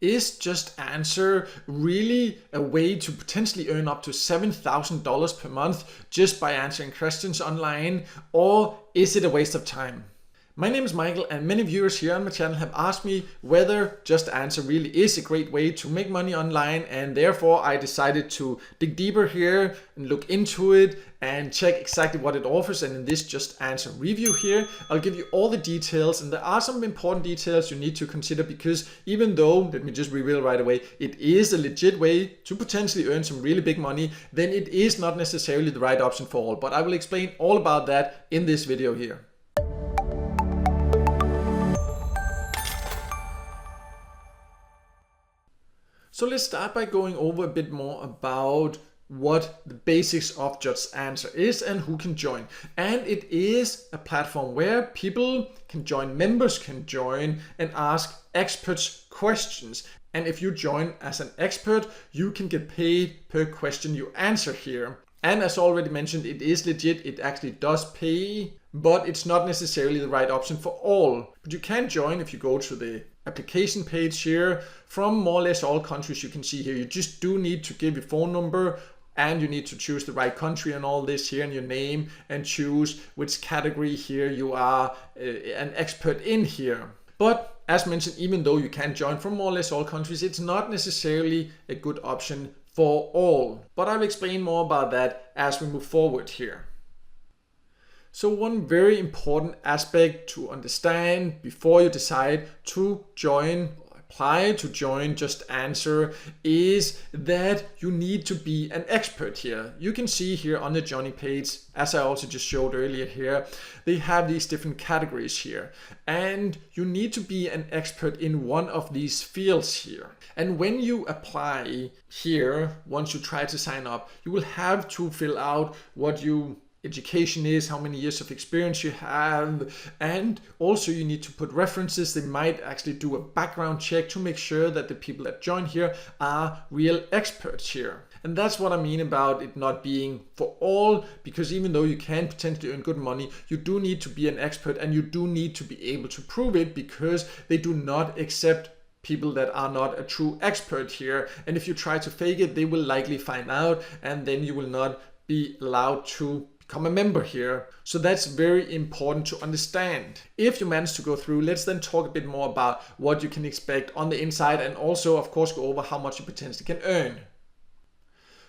Is JustAnswer really a way to potentially earn up to $7,000 per month just by answering questions online, or is it a waste of time? My name is Michael, and many viewers here on my channel have asked me whether JustAnswer really is a great way to make money online, and therefore I decided to dig deeper here and look into it and check exactly what it offers. And in this JustAnswer review here, I'll give you all the details, and there are some important details you need to consider, because even though, let me just reveal right away, it is a legit way to potentially earn some really big money, then it is not necessarily the right option for all. But I will explain all about that in this video here. So let's start by going over a bit more about what the basics of JustAnswer is and who can join. And it is a platform where people can join, members can join and ask experts questions. And if you join as an expert, you can get paid per question you answer here. And as already mentioned, it is legit, it actually does pay, but it's not necessarily the right option for all. But you can join if you go to the application page here from more or less all countries. You can see here, you just do need to give your phone number, and you need to choose the right country and all this here, and your name, and choose which category here you are an expert in here. But as mentioned, even though you can join from more or less all countries, it's not necessarily a good option for all. But I'll explain more about that as we move forward here. So one very important aspect to understand before you decide to join or apply to join JustAnswer is that you need to be an expert here. You can see here on the joining page, as I also just showed earlier here, they have these different categories here, and you need to be an expert in one of these fields here. And when you apply here, once you try to sign up, you will have to fill out what your education is, how many years of experience you have, and also you need to put references. They might actually do a background check to make sure that the people that join here are real experts here. And that's what I mean about it not being for all, because even though you can potentially earn good money, you do need to be an expert, and you do need to be able to prove it, because they do not accept people that are not a true expert here. And if you try to fake it, they will likely find out, and then you will not be allowed to become a member here. So that's very important to understand. If you manage to go through, let's then talk a bit more about what you can expect on the inside, and also of course go over how much you potentially can earn.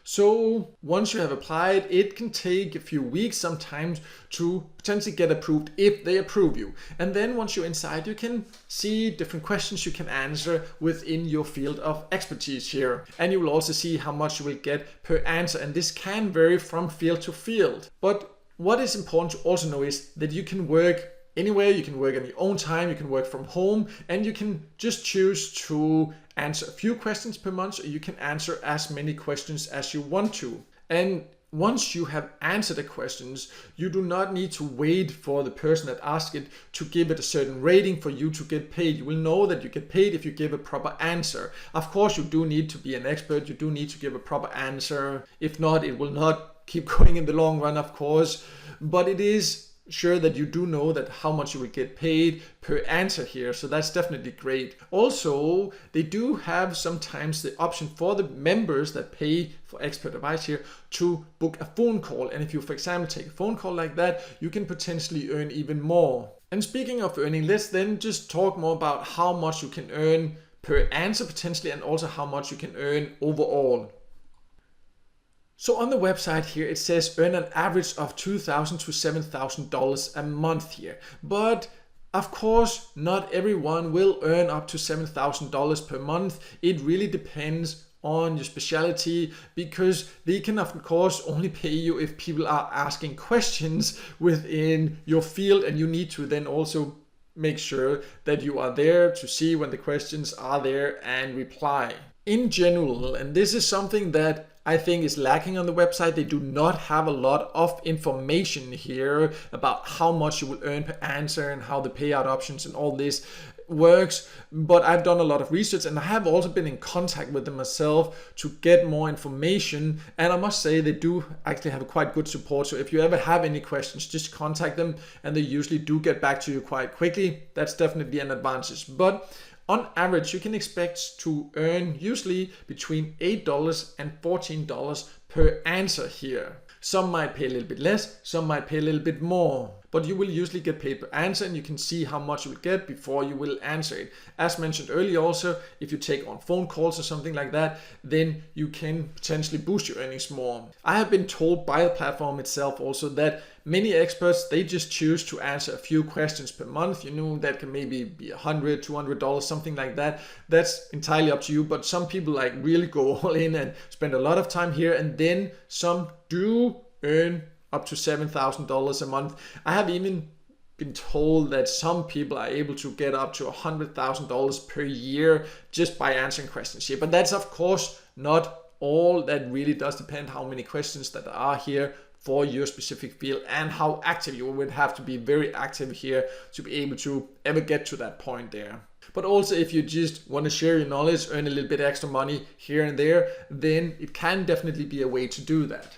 So once you have applied, it can take a few weeks sometimes to potentially get approved if they approve you. And then once you're inside, you can see different questions you can answer within your field of expertise here. And you will also see how much you will get per answer. And this can vary from field to field. But what is important to also know is that you can work anywhere, you can work on your own time, you can work from home, and you can just choose to answer a few questions per month, or you can answer as many questions as you want to. And once you have answered the questions, you do not need to wait for the person that asked it to give it a certain rating for you to get paid. You will know that you get paid if you give a proper answer. Of course, you do need to be an expert, you do need to give a proper answer. If not, it will not keep going in the long run, of course. But it is sure that you do know that how much you will get paid per answer here, so that's definitely great. Also, they do have sometimes the option for the members that pay for expert advice here to book a phone call, and if you, for example, take a phone call like that, you can potentially earn even more. And speaking of earning, let's then just talk more about how much you can earn per answer potentially, and also how much you can earn overall. So on the website here, it says earn an average of $2,000 to $7,000 a month here. But of course, not everyone will earn up to $7,000 per month. It really depends on your specialty, because they can of course only pay you if people are asking questions within your field, and you need to then also make sure that you are there to see when the questions are there and reply. In general, and this is something that I think is lacking on the website, they do not have a lot of information here about how much you will earn per answer and how the payout options and all this works. But I've done a lot of research, and I have also been in contact with them myself to get more information, and I must say they do actually have a quite good support. So if you ever have any questions, just contact them, and they usually do get back to you quite quickly. That's definitely an advantage. But On average, you can expect to earn usually between $8 and $14 per answer here. Some might pay a little bit less, some might pay a little bit more, but you will usually get paid per answer, and you can see how much you will get before you will answer it. As mentioned earlier also, if you take on phone calls or something like that, then you can potentially boost your earnings more. I have been told by the platform itself also that many experts, they just choose to answer a few questions per month. You know, that can maybe be $100, $200, something like that. That's entirely up to you, but some people like really go all in and spend a lot of time here, and then some do earn up to $7,000 a month. I have even been told that some people are able to get up to $100,000 per year just by answering questions here. But that's of course not all. That really does depend how many questions that are here for your specific field and how active you would have to be. Very active here to be able to ever get to that point there. But also, if you just want to share your knowledge, earn a little bit extra money here and there, then it can definitely be a way to do that.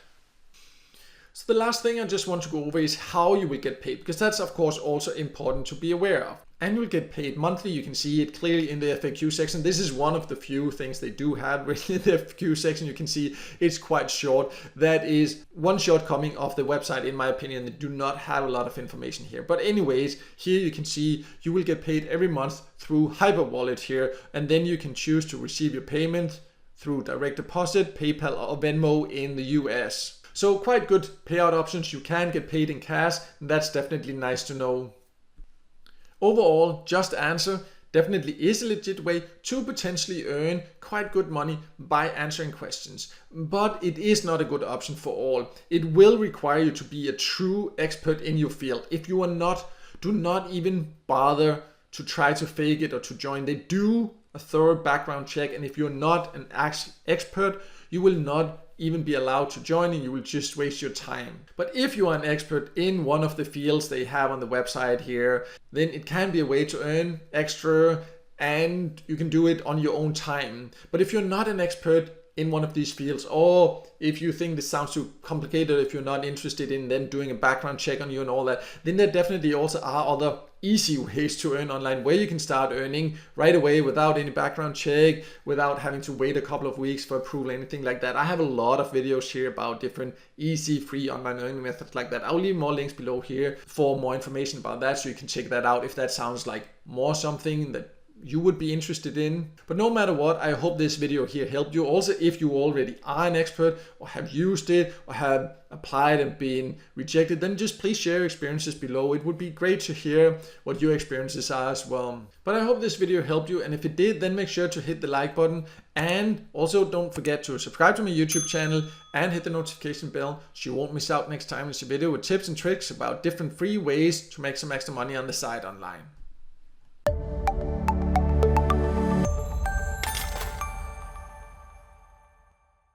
So the last thing I just want to go over is how you will get paid, because that's of course also important to be aware of. And you'll get paid monthly. You can see it clearly in the FAQ section. This is one of the few things they do have really in the FAQ section. You can see it's quite short. That is one shortcoming of the website, in my opinion. They do not have a lot of information here. But anyways, here you can see you will get paid every month through Hyperwallet here, and then you can choose to receive your payment through direct deposit, PayPal or Venmo in the US. So quite good payout options. You can get paid in cash, and that's definitely nice to know. Overall, JustAnswer definitely is a legit way to potentially earn quite good money by answering questions, but it is not a good option for all. It will require you to be a true expert in your field. If you are not, do not even bother to try to fake it or to join. They do a thorough background check, and if you're not an expert, you will not even be allowed to join, and you will just waste your time. But if you are an expert in one of the fields they have on the website here, then it can be a way to earn extra, and you can do it on your own time. But if you're not an expert in one of these fields, or if you think this sounds too complicated, if you're not interested in them doing a background check on you and all that, then there definitely also are other easy ways to earn online where you can start earning right away without any background check, without having to wait a couple of weeks for approval, anything like that. I have a lot of videos here about different easy free online earning methods like that. I'll leave more links below here for more information about that, so you can check that out if that sounds like more something that you would be interested in. But no matter what, I hope this video here helped you. Also, if you already are an expert or have used it or have applied and been rejected, then just please share your experiences below. It would be great to hear what your experiences are as well. But I hope this video helped you, and if it did, then make sure to hit the like button, and also don't forget to subscribe to my YouTube channel and hit the notification bell so you won't miss out next time there's a video with tips and tricks about different free ways to make some extra money on the side online.